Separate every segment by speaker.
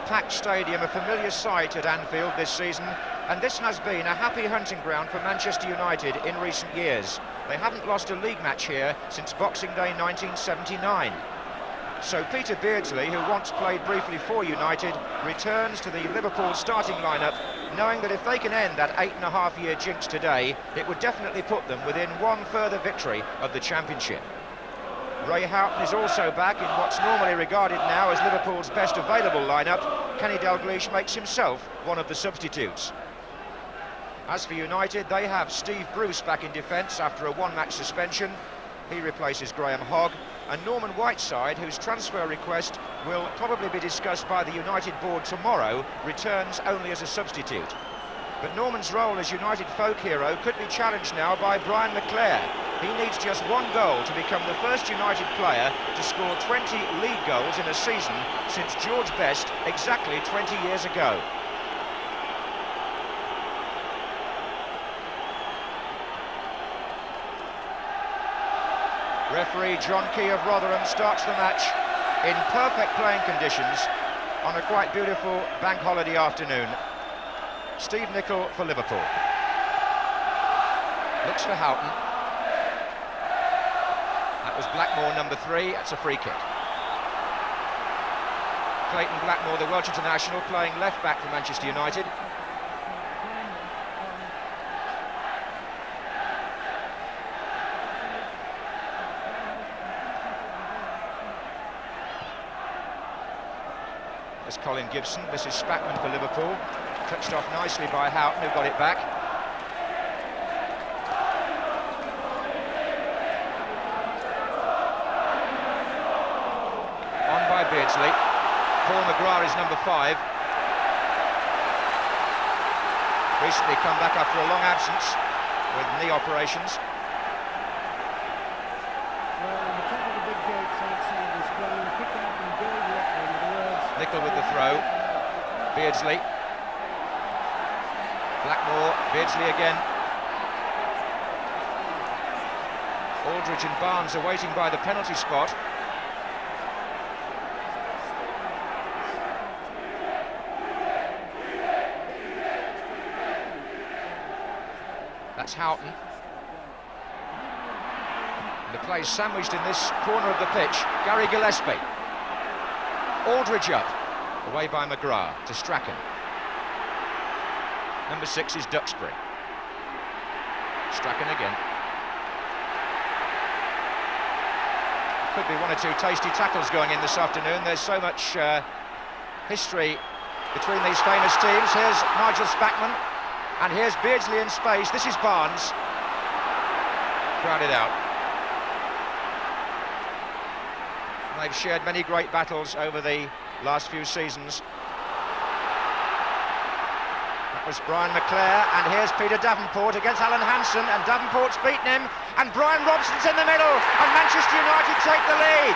Speaker 1: packed stadium, a familiar sight at Anfield this season, and this has been a happy hunting ground for Manchester United in recent years. They haven't lost a league match here since Boxing Day 1979. So Peter Beardsley, who once played briefly for United, returns to the Liverpool starting lineup, knowing that if they can end that 8.5-year jinx today, it would definitely put them within one further victory of the Championship. Ray Houghton is also back in what's normally regarded now as Liverpool's best available lineup. Kenny Dalglish makes himself one of the substitutes. As for United, they have Steve Bruce back in defence after a one-match suspension. He replaces Graham Hogg, and Norman Whiteside, whose transfer request will probably be discussed by the United board tomorrow, returns only as a substitute. But Norman's role as United folk hero could be challenged now by Brian McClair. He needs just one goal to become the first United player to score 20 league goals in a season since George Best exactly 20 years ago. Referee John Key of Rotherham starts the match in perfect playing conditions on a quite beautiful bank holiday afternoon. Steve Nicol for Liverpool. Looks for Houghton. That was Blackmore, number 3. That's a free kick. Clayton Blackmore, the Welsh international, playing left back for Manchester United. There's Colin Gibson. This is Spackman for Liverpool. Touched off nicely by Houghton, who got it back. On by Beardsley. Paul McGrath is number 5. Recently come back after a long absence with knee operations. Nicol with the throw. Beardsley. Blackmore, Beardsley again. Aldridge and Barnes are waiting by the penalty spot. That's Houghton. And the play's sandwiched in this corner of the pitch. Gary Gillespie. Aldridge up. Away by McGrath to Strachan. Number 6 is Duxbury. Strachan again. Could be one or two tasty tackles going in this afternoon. There's so much history between these famous teams. Here's Nigel Spackman, and here's Beardsley in space. This is Barnes. Crowded out. They've shared many great battles over the last few seasons. Was Brian McClair, and here's Peter Davenport against Alan Hansen, and Davenport's beaten him, and Brian Robson's in the middle, and Manchester United take the lead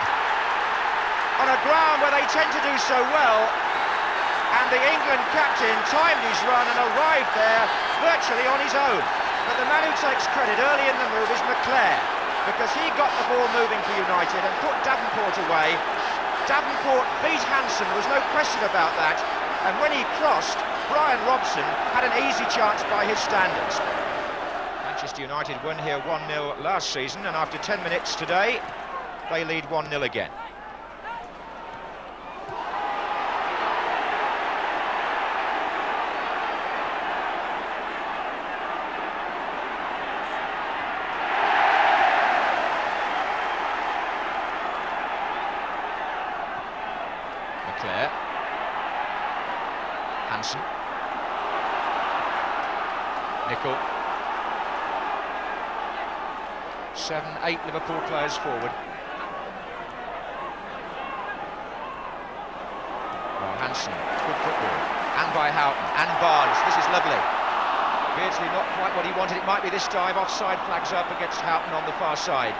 Speaker 1: on a ground where they tend to do so well, and the England captain timed his run and arrived there virtually on his own. But the man who takes credit early in the move is McClair, because he got the ball moving for United and put Davenport away. Davenport beat Hansen, there was no question about that, and when he crossed, Brian Robson had an easy chance by his standards. Manchester United won here 1-0 last season, and after 10 minutes today, they lead 1-0 again. McClair. Hansen. Nicol. 7, 8 Liverpool players forward. Well, Hansen, good football. And by Houghton, and Barnes. This is lovely. Beardsley not quite what he wanted. It might be this time. Offside flags up against Houghton on the far side.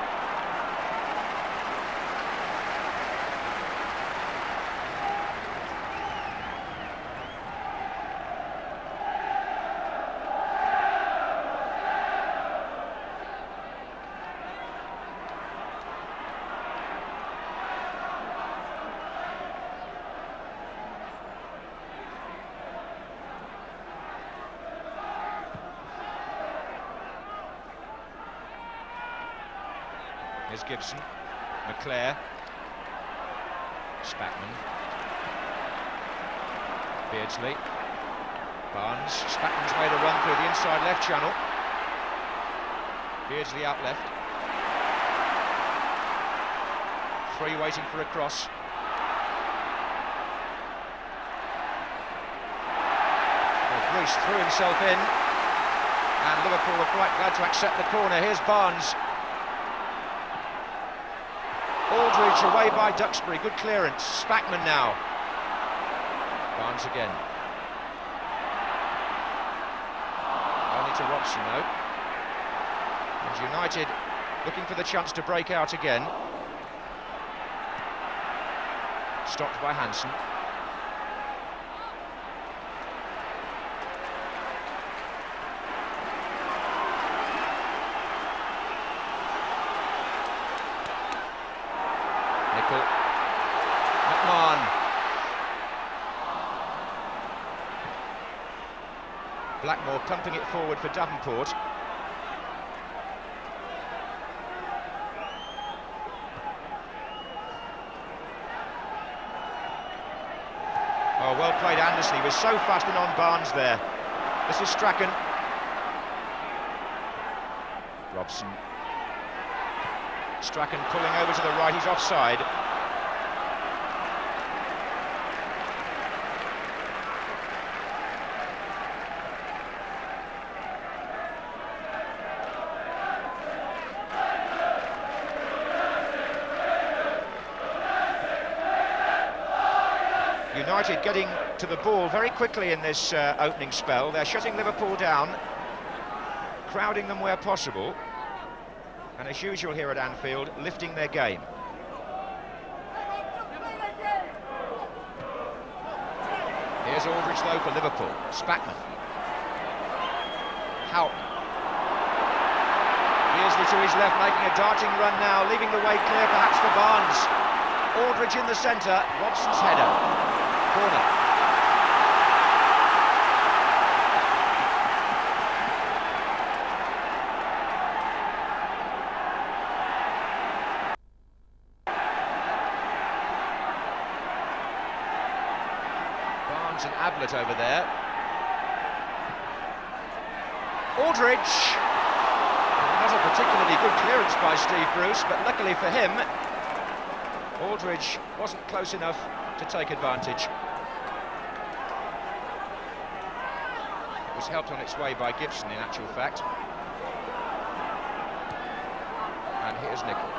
Speaker 1: Here's Gibson, McClare, Spackman, Beardsley, Barnes. Spackman's made a run through the inside left channel. Beardsley out left. Free waiting for a cross. Well, Bruce threw himself in, and Liverpool are quite glad to accept the corner. Here's Barnes. Aldridge away by Duxbury, good clearance. Spackman now. Barnes again. Only to Robson though. And United looking for the chance to break out again. Stopped by Hansen. Nickel. McMahon. Blackmore pumping it forward for Davenport. Oh, well played Anderson, he was so fast and on Barnes there. This is Strachan. Robson. Strachan pulling over to the right, he's offside. United getting to the ball very quickly in this opening spell. They're shutting Liverpool down, crowding them where possible, and as usual here at Anfield, lifting their game. Here's Aldridge though for Liverpool. Spackman. Houghton. Beardsley to his left, making a darting run now, leaving the way clear perhaps for Barnes. Aldridge in the centre, Robson's header. Corner. Barnes and Ablett over there. Aldridge. Not a particularly good clearance by Steve Bruce, but luckily for him, Aldridge wasn't close enough to take advantage. It was helped on its way by Gibson in actual fact. And here's Nickel.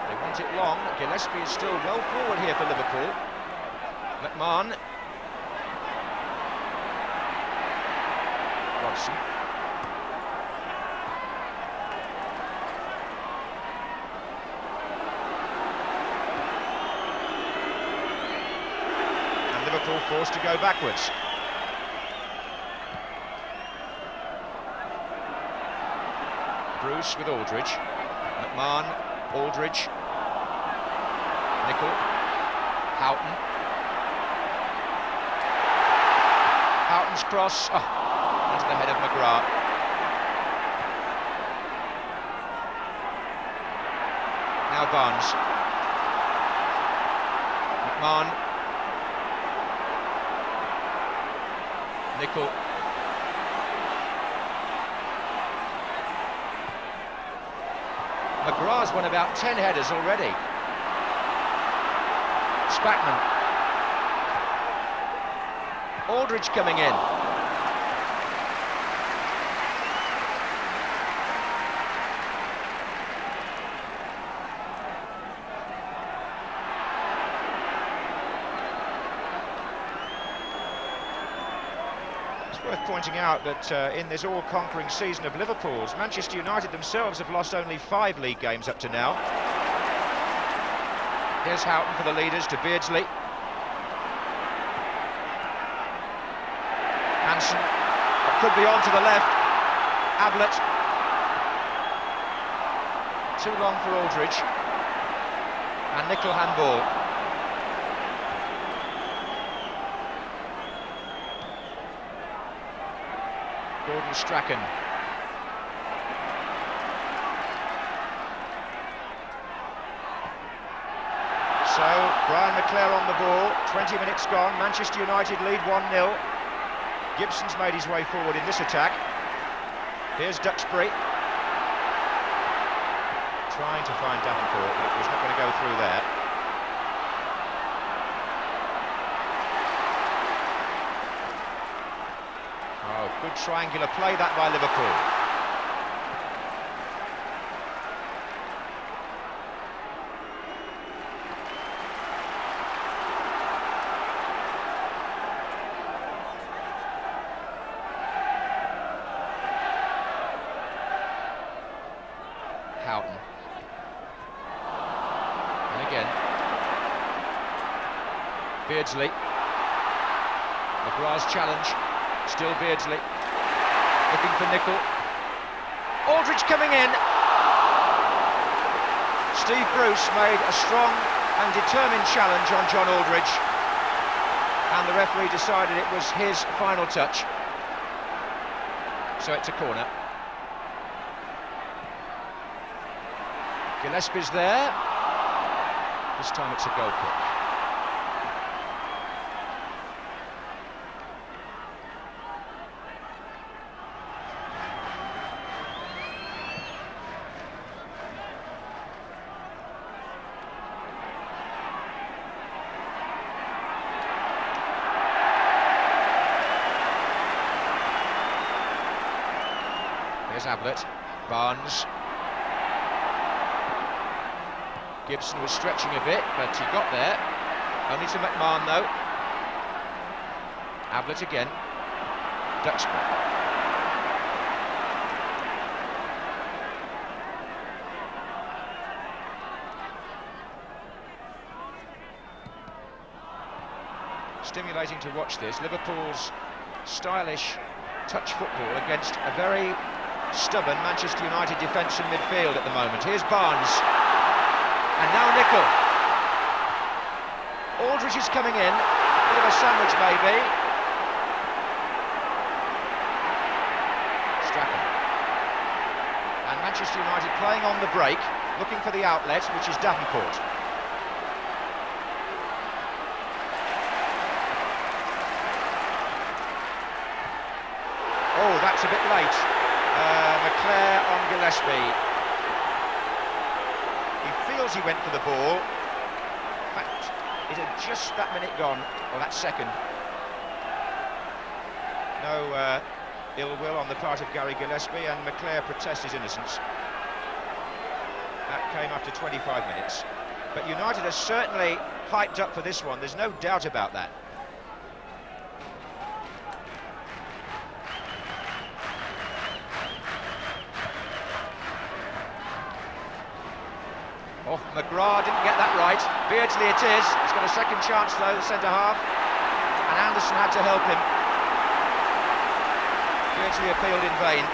Speaker 1: They want it long. Gillespie is still well forward here for Liverpool. McMahon. Robson. Liverpool forced to go backwards. Bruce with Aldridge. McMahon, Aldridge. Nickel. Houghton. Houghton's cross. Oh, into the head of McGrath. Now Barnes. McMahon. Nickel. McGrath's won about 10 headers already. Spackman. Aldridge coming in. Worth pointing out that in this all-conquering season of Liverpool's, Manchester United themselves have lost only 5 league games up to now. Here's Houghton for the leaders to Beardsley. Hansen could be on to the left. Ablett. Too long for Aldridge. And Nickel handball. Gordon Strachan. So, Brian McClare on the ball, 20 minutes gone, Manchester United lead 1-0. Gibson's made his way forward in this attack. Here's Duxbury. Trying to find Davenport, but it was not going to go through there. Oh, good triangular play that by Liverpool. Houghton. And again. Beardsley. McGrath's challenge. Still Beardsley. Looking for Nicol. Aldridge coming in. Steve Bruce made a strong and determined challenge on John Aldridge. And the referee decided it was his final touch. So it's a corner. Gillespie's there. This time it's a goal kick. There's Ablett. Barnes. Gibson was stretching a bit, but he got there. Only to McMahon, though. Ablett again. Duxbury. Stimulating to watch this. Liverpool's stylish touch football against a very stubborn Manchester United defence and midfield at the moment. Here's Barnes. And now Nicol. Aldridge is coming in. Bit of a sandwich maybe. Strachan. And Manchester United playing on the break, looking for the outlet, which is Davenport. Oh, that's a bit late. McClare on Gillespie. He went for the ball. In fact, it had just that minute gone, or that second. No ill will on the part of Gary Gillespie, and McClare protests his innocence. That came after 25 minutes. But United are certainly hyped up for this one, there's no doubt about that. Oh, McGrath didn't get that right. Beardsley it is. He's got a second chance though, the centre-half. And Anderson had to help him. Beardsley appealed in vain.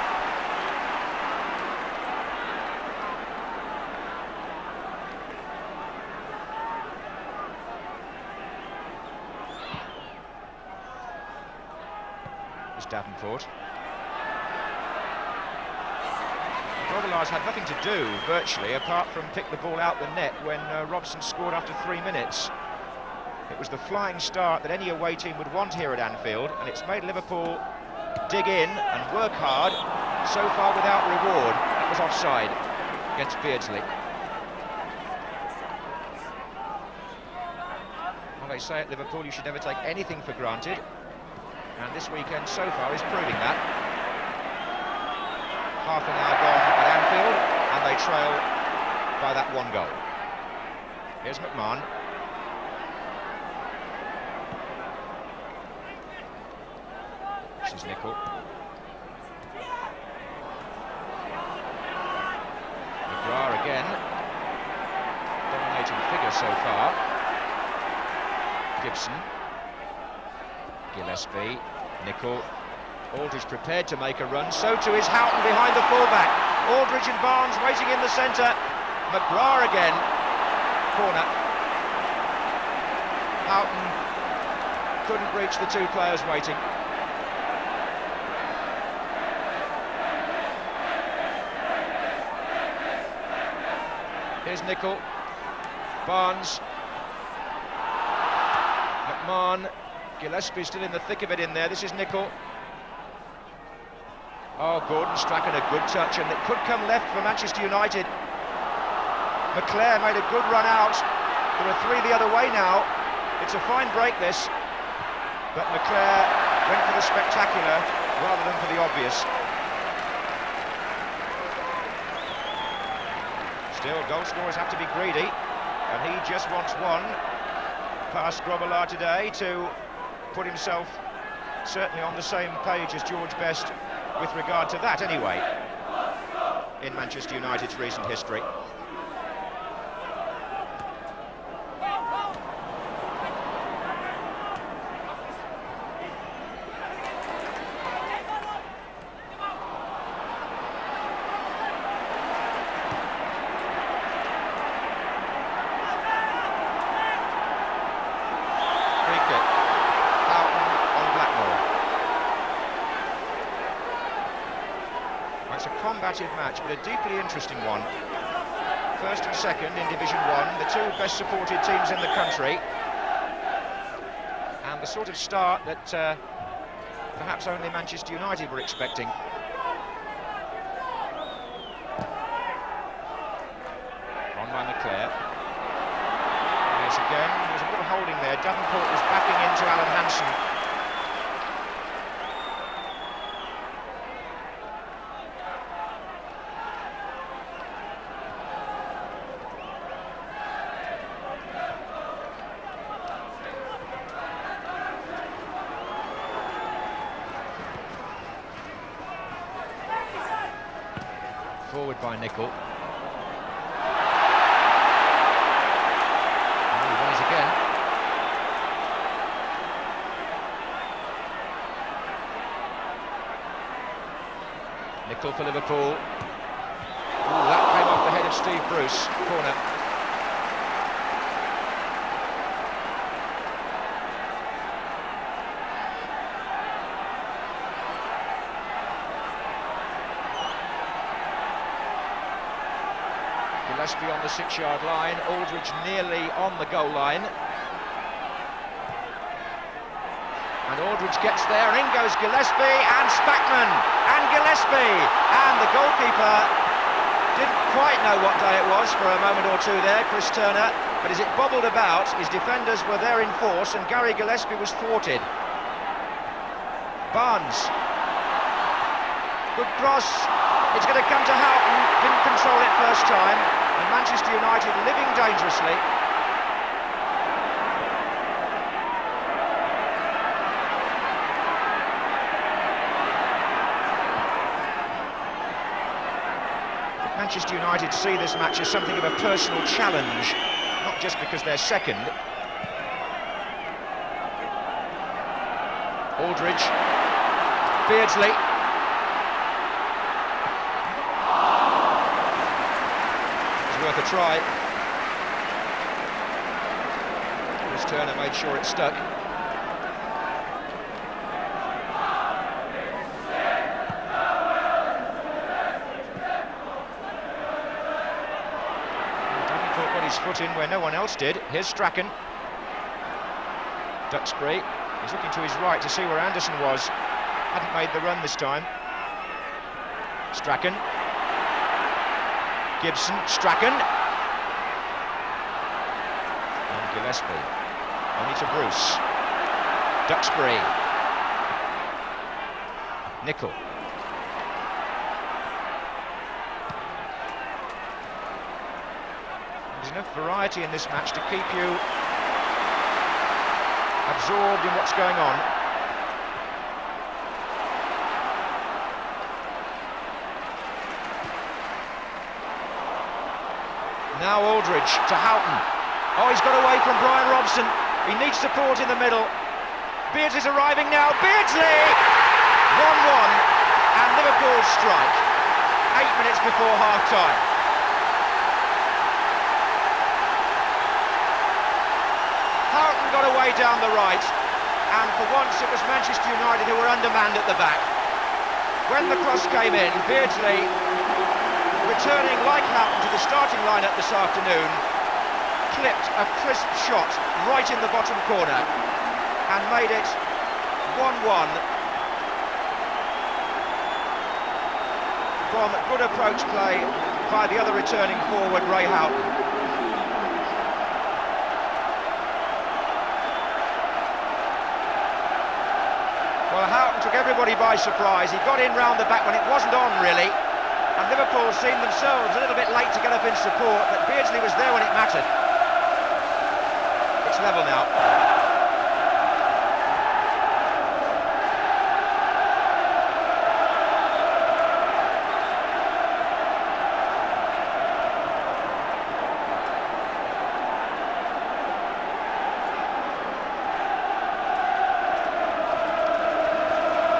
Speaker 1: There's Davenport. Robillard had nothing to do, virtually, apart from pick the ball out the net when Robson scored after 3 minutes. It was the flying start that any away team would want here at Anfield, and it's made Liverpool dig in and work hard, so far without reward. That was offside against Beardsley. Well, they say at Liverpool you should never take anything for granted, and this weekend so far is proving that. Half an hour gone at Anfield, and they trail by that one goal. Here's McMahon. This is Nicol. McGrath again. Dominating figure so far. Gibson. Gillespie. Nicol. Aldridge prepared to make a run, so too is Houghton behind the fullback. Aldridge and Barnes waiting in the centre. McGrath again. Corner. Houghton couldn't reach the two players waiting. Here's Nicol. Barnes. Man, Gillespie still in the thick of it in there. This is Nicol. Oh, Gordon Strachan, a good touch, and it could come left for Manchester United. McClare made a good run out. There are three the other way now. It's a fine break, this. But McClare went for the spectacular rather than for the obvious. Still, goal scorers have to be greedy, and he just wants one past Grobbelaar today to put himself certainly on the same page as George Best with regard to that, anyway, in Manchester United's recent history. It's a combative match, but a deeply interesting one. First and second in Division 1, the two best supported teams in the country. And the sort of start that perhaps only Manchester United were expecting. On by McClare. Yes, again, there was a little holding there. Davenport was backing into Alan Hansen. Forward by Nicol. And he runs again. Nicol for Liverpool. Ooh, that came off the head of Steve Bruce. Corner. Gillespie on the 6-yard line, Aldridge nearly on the goal line. And Aldridge gets there, and in goes Gillespie, and Spackman, and Gillespie, and the goalkeeper didn't quite know what day it was for a moment or two there, Chris Turner, but as it bobbled about, his defenders were there in force, and Gary Gillespie was thwarted. Barnes. Good cross. It's going to come to Houghton, didn't control it first time, and Manchester United living dangerously. Manchester United see this match as something of a personal challenge, not just because they're second. Aldridge, Beardsley. Worth a try. Chris Turner made sure it stuck. Davenport got his foot in where no one else did. Here's Strachan. Duxbury. He's looking to his right to see where Anderson was. Hadn't made the run this time. Strachan. Gibson, Strachan, and Gillespie, only to Bruce, Duxbury, Nicol. There's enough variety in this match to keep you absorbed in what's going on. Now Aldridge to Houghton. Oh, he's got away from Brian Robson. He needs support in the middle. Beardsley's arriving now. Beardsley! 1-1, and Liverpool strike 8 minutes before half-time. Houghton got away down the right, and for once it was Manchester United who were undermanned at the back. When the cross came in, Beardsley, returning like Houghton to the starting lineup this afternoon, clipped a crisp shot right in the bottom corner. and made it 1-1 from good approach play by the other returning forward, Ray Houghton. Well, Houghton took everybody by surprise. He got in round the back when it wasn't on, really. And Liverpool seemed themselves a little bit late to get up in support, but Beardsley was there when it mattered. It's level now.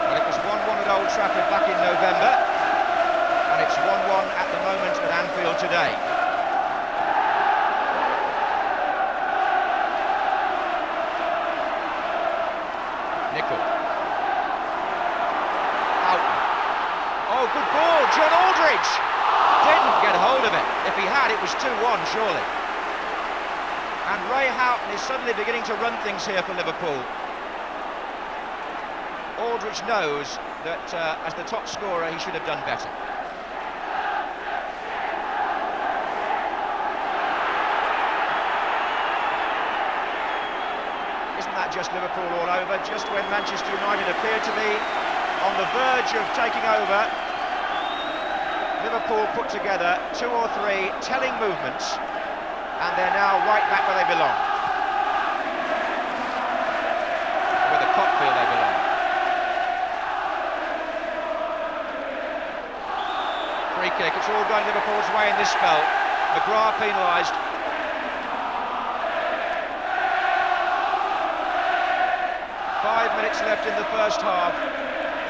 Speaker 1: Well, it was 1-1 at Old Trafford back in November, and it's 1-1 at the moment at Anfield today. Nicol. Houghton. Oh, good ball, John Aldridge! Didn't get hold of it. If he had, it was 2-1, surely. And Ray Houghton is suddenly beginning to run things here for Liverpool. Aldridge knows that as the top scorer, he should have done better. Isn't that just Liverpool all over? Just when Manchester United appeared to be on the verge of taking over, Liverpool put together 2 or 3 telling movements, and they're now right back where they belong. Where the cop feel they belong. Free kick, it's all going Liverpool's way in this spell. McGrath penalised. Five minutes left in the first half.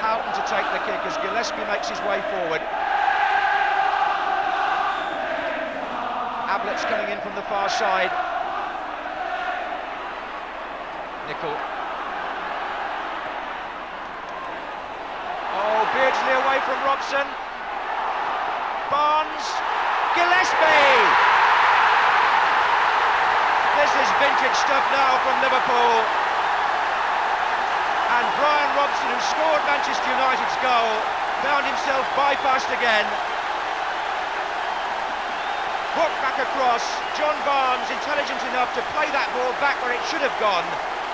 Speaker 1: Houghton to take the kick as Gillespie makes his way forward. Ablett's coming in from the far side. Nicol. Oh, Beardsley away from Robson. Barnes. Gillespie! This is vintage stuff now from Liverpool. And Brian Robson, who scored Manchester United's goal, found himself bypassed again. Hook back across. John Barnes intelligent enough to play that ball back where it should have gone.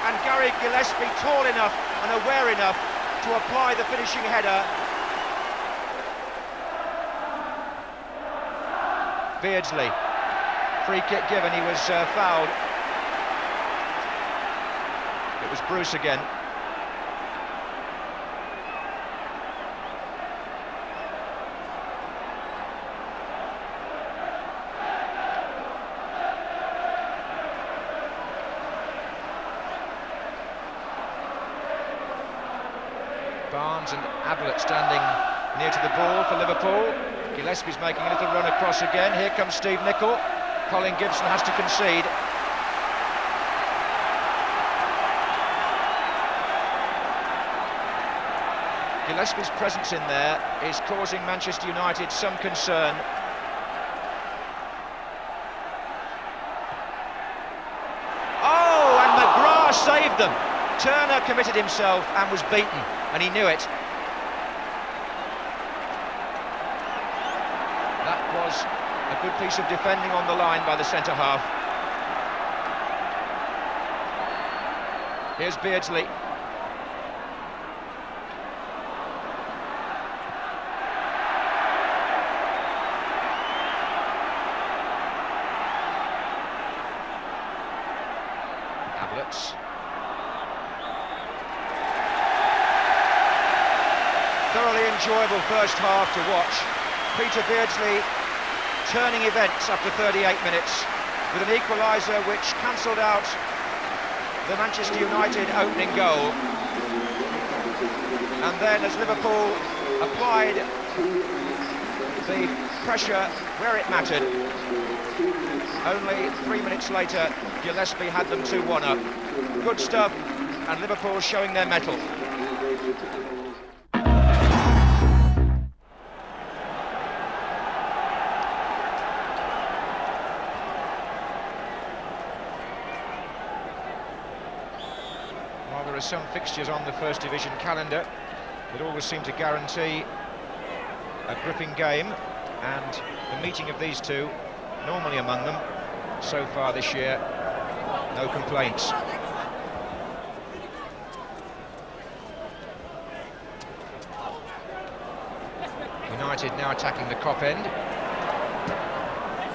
Speaker 1: And Gary Gillespie tall enough and aware enough to apply the finishing header. Beardsley. Free kick given, he was fouled. It was Bruce again. Barnes and Ablett standing near to the ball for Liverpool. Gillespie's making a little run across again. Here comes Steve Nicol. Colin Gibson has to concede. Gillespie's presence in there is causing Manchester United some concern. Oh, and McGrath saved them. Turner committed himself and was beaten, and he knew it. That was a good piece of defending on the line by the centre-half. Here's Beardsley. Ablett. Thoroughly enjoyable first half to watch. Peter Beardsley turning events after 38 minutes with an equaliser which cancelled out the Manchester United opening goal. And then as Liverpool applied the pressure where it mattered, only 3 minutes later Gillespie had them 2-1 up. Good stuff, and Liverpool showing their mettle. there are some fixtures on the First Division calendar that always seem to guarantee a gripping game, and the meeting of these two, normally among them, so far this year, no complaints. United now attacking the Kop end,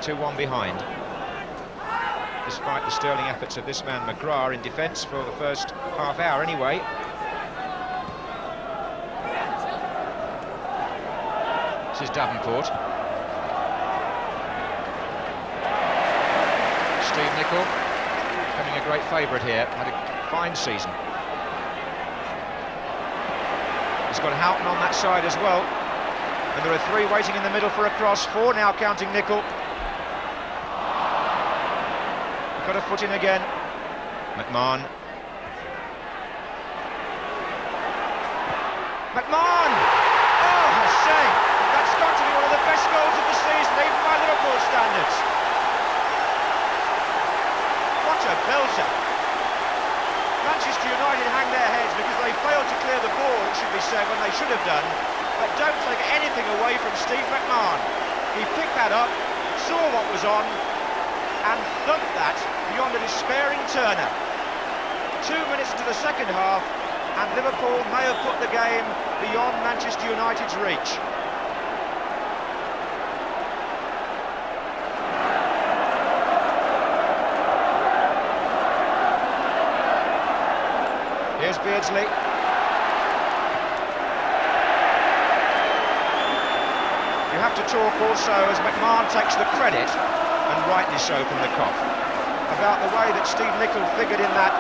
Speaker 1: 2-1 behind. Despite the sterling efforts of this man McGrath in defence for the first half hour anyway. This is Davenport. Steve Nicol becoming a great favourite here, had a fine season. He's got Houghton on that side as well. And there are three waiting in the middle for a cross, four now counting Nicol. Got a foot in again. McMahon. McMahon! Oh, a shame. That's got to be one of the best goals of the season, even by Liverpool standards. What a belter. Manchester United hang their heads because they failed to clear the ball, it should be said, when they should have done. But don't take anything away from Steve McMahon. He picked that up, saw what was on, and thumped that beyond a despairing Turner. 2 minutes into the second half, and Liverpool may have put the game beyond Manchester United's reach. Here's Beardsley. You have to talk also, as McMahon takes the credit, and rightly so, from the Kop, about the way that Steve Nicol figured in that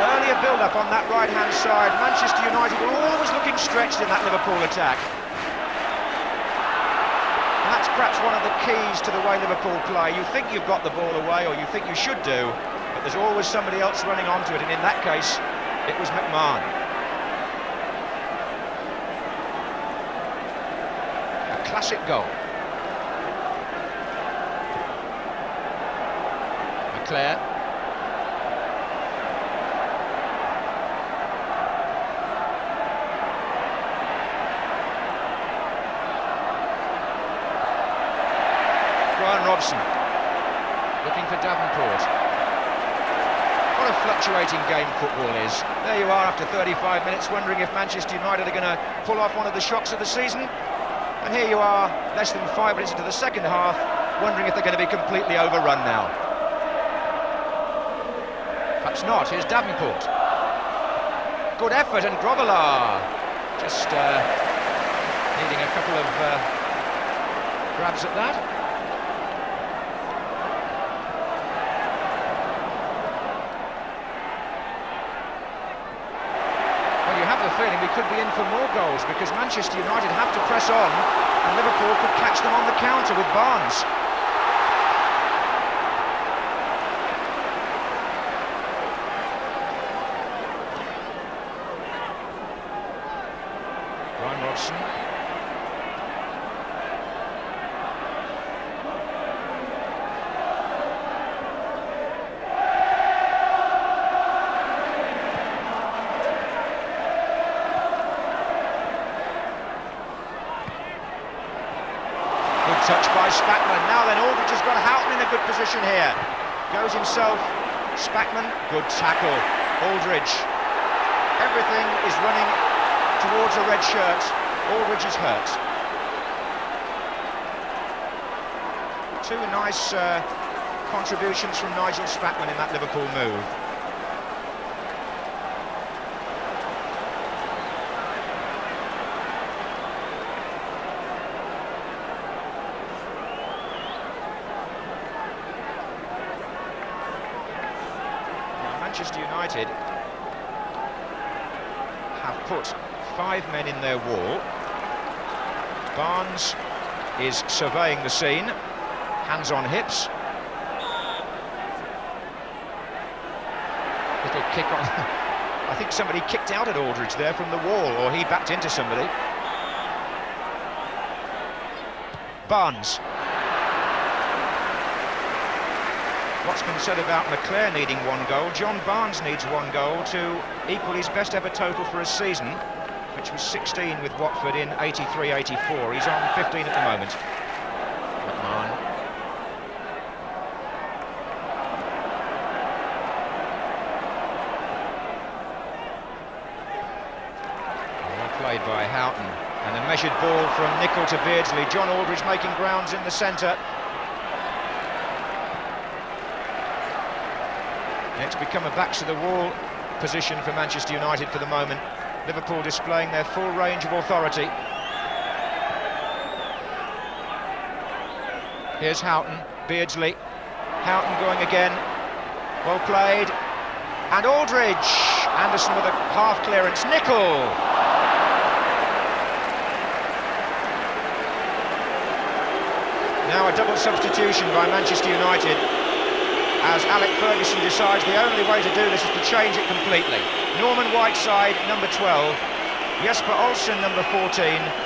Speaker 1: earlier build-up on that right-hand side. Manchester United were always looking stretched in that Liverpool attack. And that's perhaps one of the keys to the way Liverpool play. You think you've got the ball away, or you think you should do, but there's always somebody else running onto it, and in that case, it was McMahon. A classic goal. McClair. Brian Robson looking for Davenport. What a fluctuating game football is. There you are after 35 minutes, wondering if Manchester United are going to pull off one of the shocks of the season. And here you are, less than 5 minutes into the second half, wondering if they're going to be completely overrun now. Perhaps not. Here's Davenport. Good effort, and Grobbelaar just needing a couple of grabs at that. Well, you have the feeling we could be in for more goals, because Manchester United have to press on, and Liverpool could catch them on the counter with Barnes. Robson. Good touch by Spackman. Now then, Aldridge has got Houghton in a good position here. Goes himself. Spackman, good tackle. Aldridge. Everything is running towards a red shirt. Aldridge is hurt. Two nice contributions from Nigel Spackman in that Liverpool move. Now, Manchester United have put 5 men in their wall. Barnes is surveying the scene, hands on hips. Little kick on. I think somebody kicked out at Aldridge there from the wall, or he backed into somebody. Barnes. what's been said about McClare needing 1 goal, John Barnes needs 1 goal to equal his best ever total for a season, which was 16 with Watford in 83-84. He's on 15 at the moment. McMahon. Well played by Houghton. And a measured ball from Nicol to Beardsley. John Aldridge making grounds in the centre. It's become a backs-to-the-wall position for Manchester United for the moment. Liverpool displaying their full range of authority. Here's Houghton, Beardsley. Houghton going again. Well played. And Aldridge. Anderson with a half clearance. Nicol. Now a double substitution by Manchester United, as Alec Ferguson decides the only way to do this is to change it completely. Norman Whiteside, number 12, Jesper Olsen, number 14,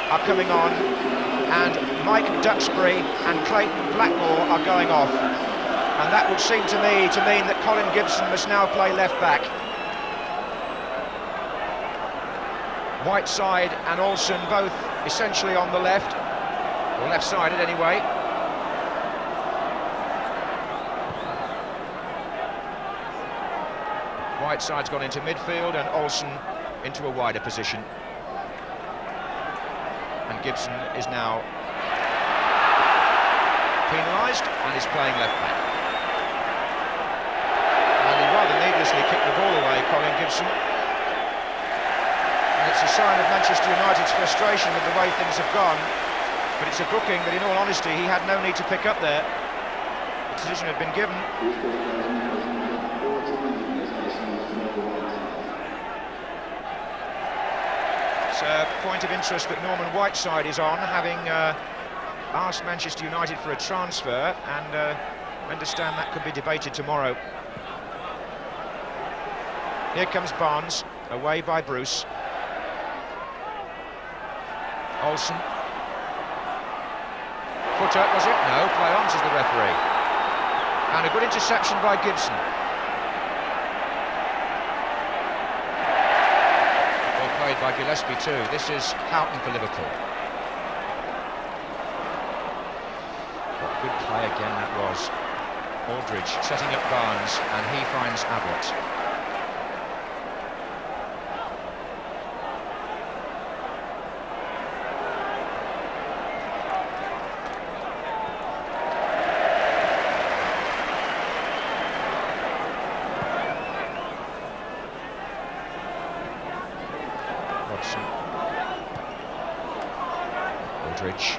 Speaker 1: are coming on, and Mike Duxbury and Clayton Blackmore are going off. And that would seem to me to mean that Colin Gibson must now play left back. Whiteside and Olsen both essentially on the left, or left-sided anyway. Whiteside's gone into midfield and Olsen into a wider position. And Gibson is now penalised and is playing left back. And he rather needlessly kicked the ball away, Colin Gibson. And it's a sign of Manchester United's frustration with the way things have gone. But it's a booking that, in all honesty, he had no need to pick up there. The decision had been given. It's a point of interest that Norman Whiteside is on, having asked Manchester United for a transfer, and I understand that could be debated tomorrow. Here comes Barnes, away by Bruce. Olsen. Footer, was it? No, play on, says the referee. And a good interception by Gibson. Well played by Gillespie too. This is Houghton for Liverpool. What good play again that was. Aldridge setting up Barnes, and he finds Ablett. Aldridge.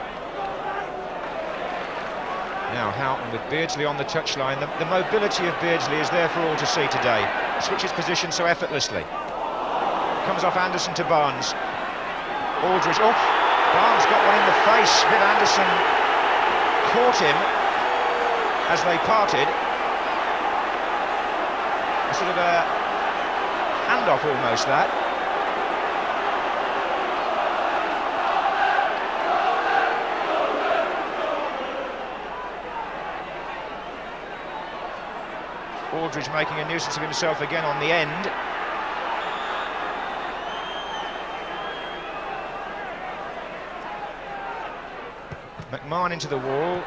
Speaker 1: Now Houghton with Beardsley on the touchline. The mobility of Beardsley is there for all to see today. Switches position so effortlessly. Comes off Anderson to Barnes. Aldridge off. Barnes got one in the face with Anderson. Caught him as they parted. A sort of a handoff almost, that. Aldridge making a nuisance of himself again on the end. McMahon into the wall.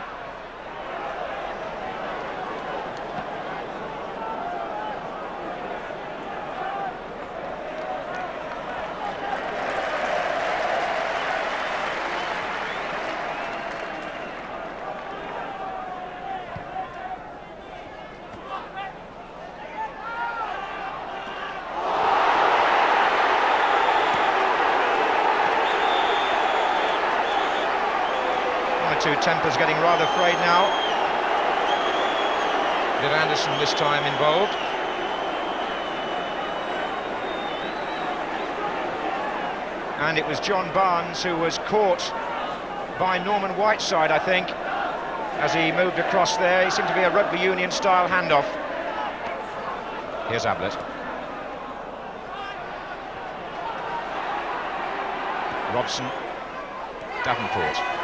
Speaker 1: Two tempers getting rather frayed now. Viv Anderson this time involved. And it was John Barnes who was caught by Norman Whiteside, I think, as he moved across there. He seemed to be a rugby union style handoff. Here's Ablett. Robson. Davenport.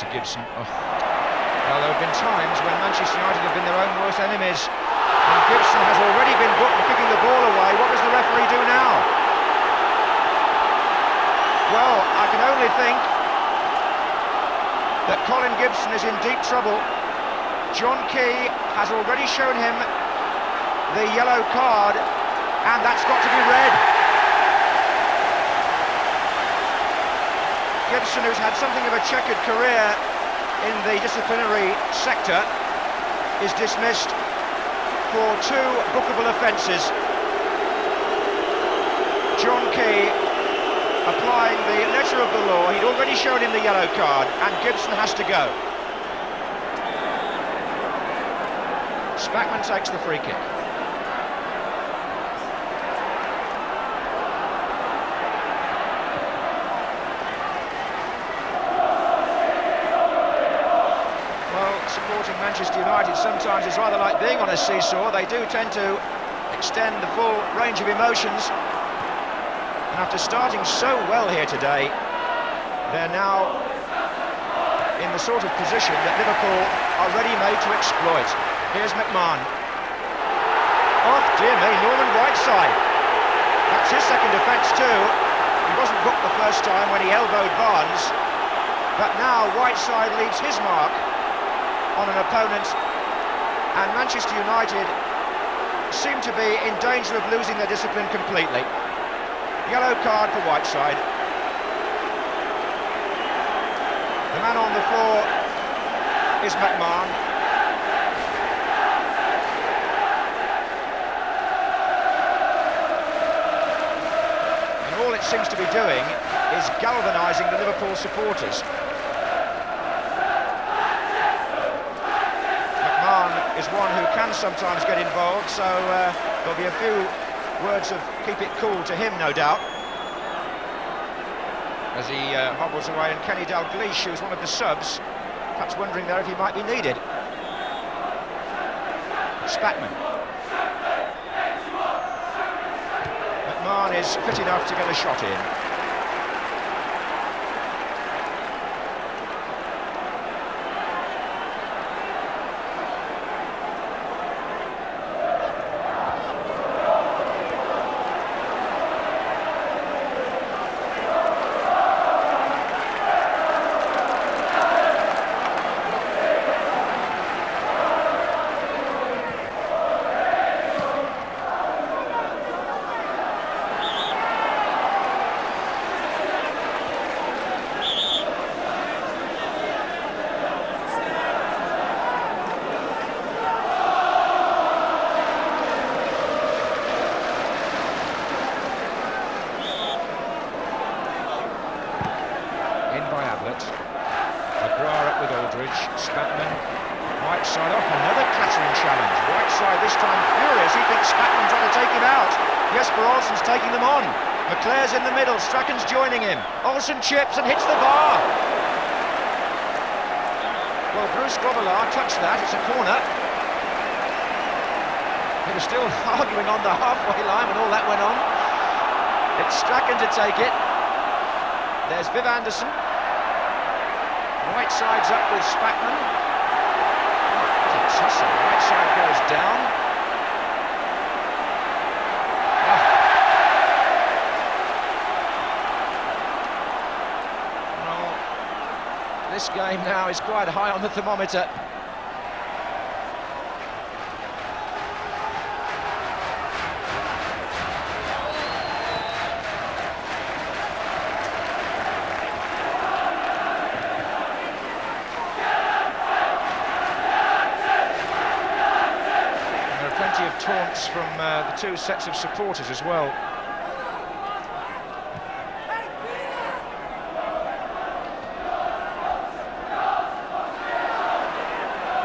Speaker 1: to Gibson. Oh. Well, there have been times when Manchester United have been their own worst enemies, and Gibson has already been booked for kicking the ball away. What does the referee do now? Well, I can only think that Colin Gibson is in deep trouble. John Key has already shown him the yellow card, and that's got to be red. Gibson, who's had something of a checkered career in the disciplinary sector, is dismissed for 2 bookable offences. John Key applying the letter of the law. He'd already shown him the yellow card, and Gibson has to go. Spackman takes the free kick. Supporting Manchester United sometimes is rather like being on a seesaw. They do tend to extend the full range of emotions, and after starting so well here today, they're now in the sort of position that Liverpool are ready-made to exploit. Here's McMahon. Oh dear me, Norman Whiteside. That's his second offence too. He wasn't booked the first time when he elbowed Barnes, but now Whiteside leaves his mark on an opponent, and Manchester United seem to be in danger of losing their discipline completely. Yellow card for Whiteside. The man on the floor is McMahon. And all it seems to be doing is galvanising the Liverpool supporters. Is one who can sometimes get involved, so there'll be a few words of keep it cool to him, no doubt, as he hobbles away. And Kenny Dalglish, who's one of the subs, perhaps wondering there if he might be needed. Spackman. McMahon is fit enough to get a shot in. Spackman, Whiteside off, another clattering challenge. Whiteside this time furious, he thinks Spackman trying to take him out. Jesper Olsen's taking them on. McClare's in the middle, Strachan's joining him. Olsen chips and hits the bar. Well, Bruce Grobbelaar touched that, it's a corner. They were still arguing on the halfway line when all that went on. It's Strachan to take it. There's Viv Anderson. Whiteside's up with Spackman. Whiteside goes down. Well, this game now is quite high on the thermometer. Of taunts from the two sets of supporters as well.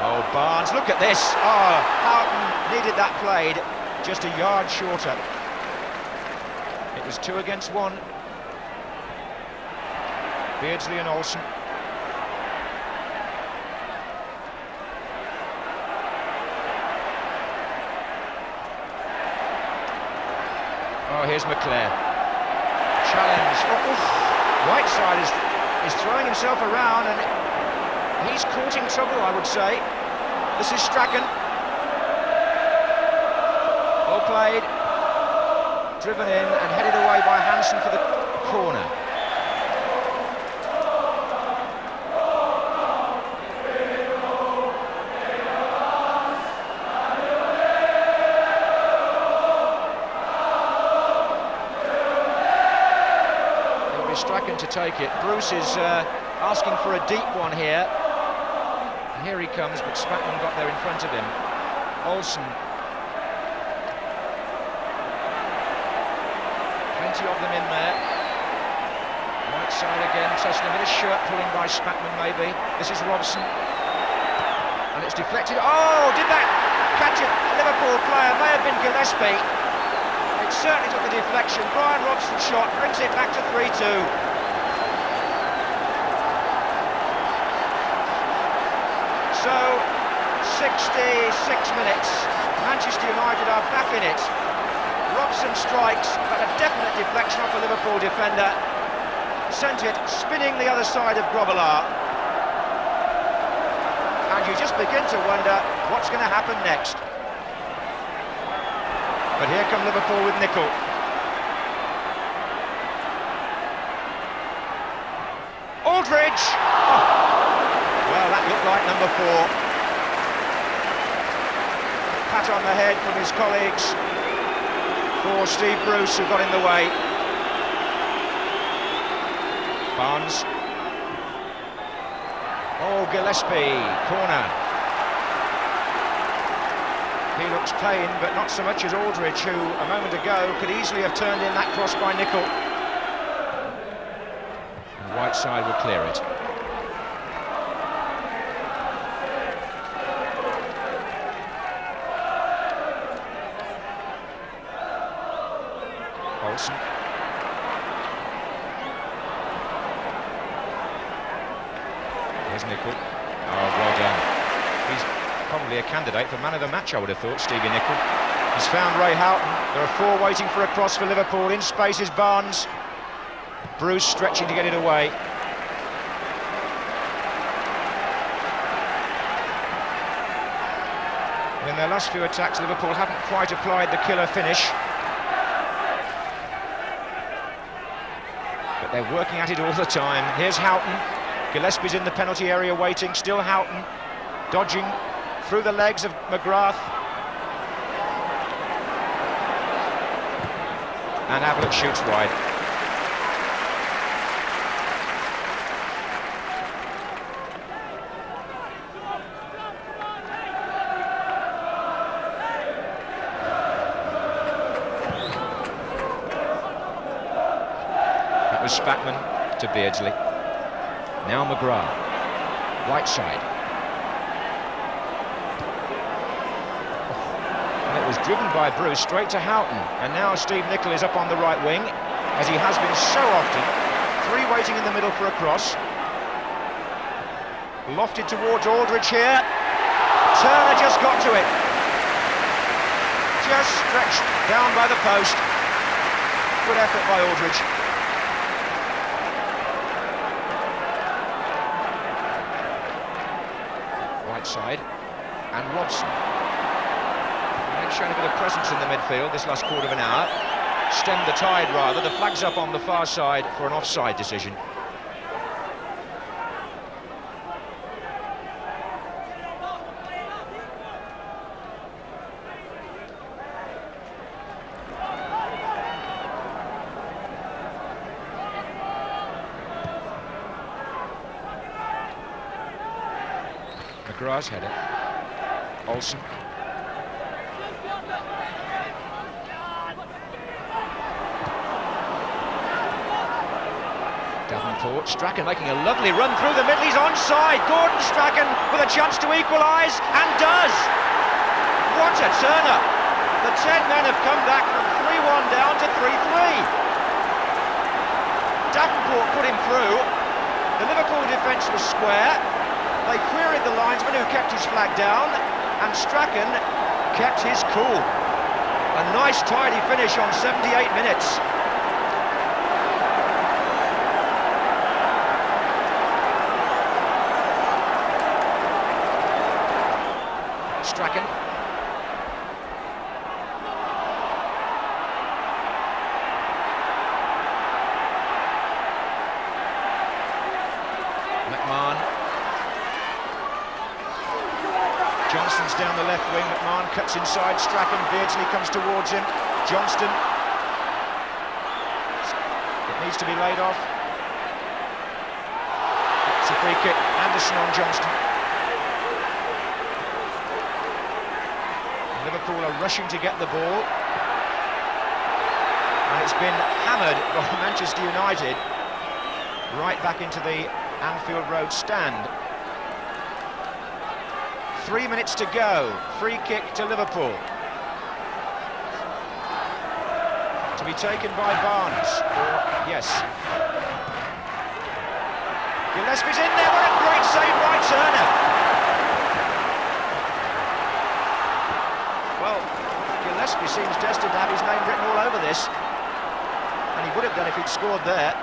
Speaker 1: Oh, Barnes, look at this. Oh, Houghton needed that played just a yard shorter. It was 2 against 1. Beardsley and Olsen. Oh, here's McClare. Challenge. Oh, Whiteside is throwing himself around, and He's courting trouble, I would say. This is Strachan. Well played. Driven in and headed away by Hansen for the corner. It'll be Strachan to take it. Bruce is asking for a deep one here. And here he comes, but Spackman got there in front of him. Olsen. Plenty of them in there. Right side again, touching a bit of shirt pulling by Spackman maybe. This is Robson. And it's deflected. Oh, did that catch a Liverpool player? May have been Gillespie. It certainly took the deflection. Brian Robson's shot brings it back to 3-2. So, 66 minutes. Manchester United are back in it. Robson strikes, but a definite deflection off a Liverpool defender. Sent it spinning the other side of Grobbelaar. And you just begin to wonder what's going to happen next. But here come Liverpool with Nicol. Aldridge! Oh. Well, that looked like number 4. Pat on the head from his colleagues. For Steve Bruce, who got in the way. Barnes. Oh, Gillespie, corner. He looks pain, but not so much as Aldridge, who a moment ago could easily have turned in that cross by Nicol. And Whiteside will clear it. Olsen. Here's Nicol. Oh, well done. He's probably a candidate for man of the match, I would have thought, Stevie Nicol. He's found Ray Houghton. There are 4 waiting for a cross for Liverpool. In space is Barnes. Bruce stretching to get it away. In their last few attacks, Liverpool haven't quite applied the killer finish. But they're working at it all the time. Here's Houghton. Gillespie's in the penalty area waiting. Still Houghton. Dodging through the legs of McGrath. And Ablett shoots wide. That was Spackman to Beardsley. Now McGrath. Whiteside. And it was driven by Bruce straight to Houghton. And now Steve Nicol is up on the right wing, as he has been so often. 3 waiting in the middle for a cross. Lofted towards Aldridge here. Turner just got to it. Just stretched down by the post. Good effort by Aldridge. Side and Robson. They've shown a bit of presence in the midfield this last quarter of an hour. Stemmed the tide rather. The flag's up on the far side for an offside decision. McGrath's header. Olsen. Davenport. Strachan making a lovely run through the middle. He's onside. Gordon Strachan with a chance to equalise, and does. What a turner. The 10 men have come back from 3-1 down to 3-3. Davenport put him through. The Liverpool defence was square. They queried the linesman, who kept his flag down, and Strachan kept his cool. A nice tidy finish on 78 minutes. on the left wing. McMahon cuts inside. Strachan, Beardsley comes towards him. Johnston. It needs to be laid off. It's a free kick. Anderson on Johnston. Liverpool are rushing to get the ball. And it's been hammered by Manchester United right back into the Anfield Road stand. 3 minutes to go. Free kick to Liverpool. To be taken by Barnes. Yes. Gillespie's in there. What a great save by Turner. Well, Gillespie seems destined to have his name written all over this. And he would have done if he'd scored there.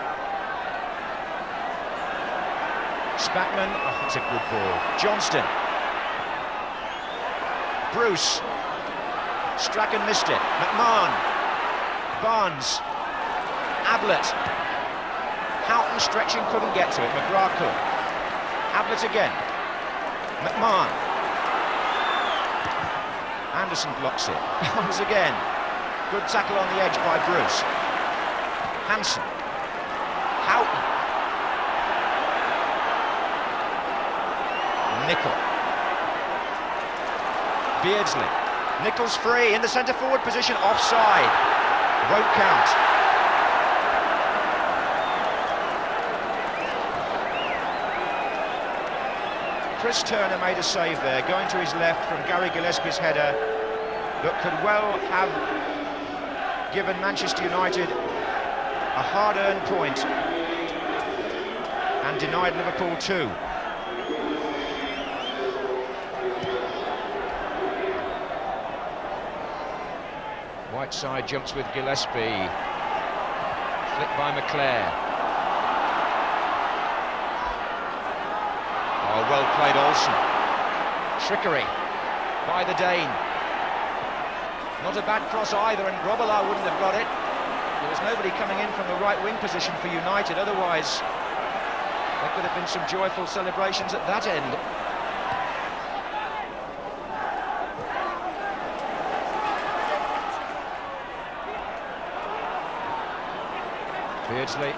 Speaker 1: Spackman. Oh, that's a good ball. Johnston. Bruce. Strachan missed it. McMahon. Barnes. Ablett. Houghton stretching, couldn't get to it. McGrath could. Ablett again. McMahon. Anderson blocks it. Once again. Good tackle on the edge by Bruce. Hansen. Houghton. Nicol. Beardsley. Nichol's free in the centre-forward position, offside. Won't count. Chris Turner made a save there, going to his left from Gary Gillespie's header, that could well have given Manchester United a hard-earned point and denied Liverpool two. Whiteside jumps with Gillespie. Flicked by McClare. Oh, well played Olsen. Trickery by the Dane. Not a bad cross either, and Grobbelaar wouldn't have got it. There was nobody coming in from the right wing position for United, otherwise there could have been some joyful celebrations at that end. Beardsley.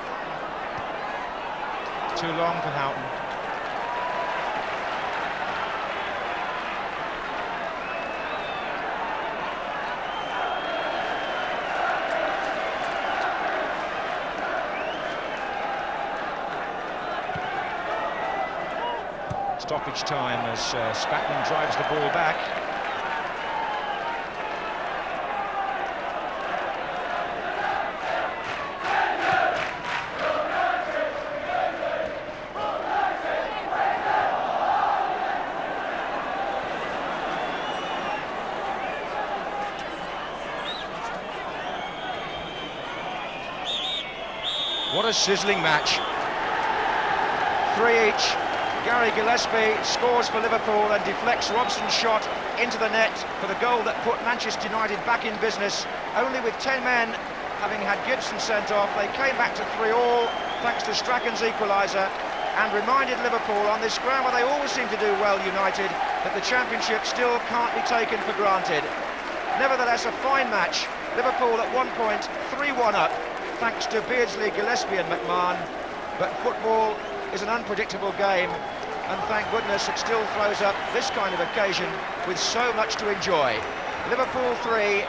Speaker 1: Too long for Houghton. Stoppage time as Spackman drives the ball back. What a sizzling match. 3 each. Gary Gillespie scores for Liverpool and deflects Robson's shot into the net for the goal that put Manchester United back in business. Only with 10 men, having had Gibson sent off, they came back to 3-3 thanks to Strachan's equaliser, and reminded Liverpool on this ground where they always seem to do well, United, that the championship still can't be taken for granted. Nevertheless, a fine match. Liverpool at one point 3-1 up, thanks to Beardsley, Gillespie and McMahon, but football is an unpredictable game, and thank goodness it still throws up this kind of occasion with so much to enjoy. Liverpool 3,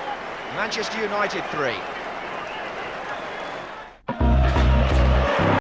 Speaker 1: Manchester United 3.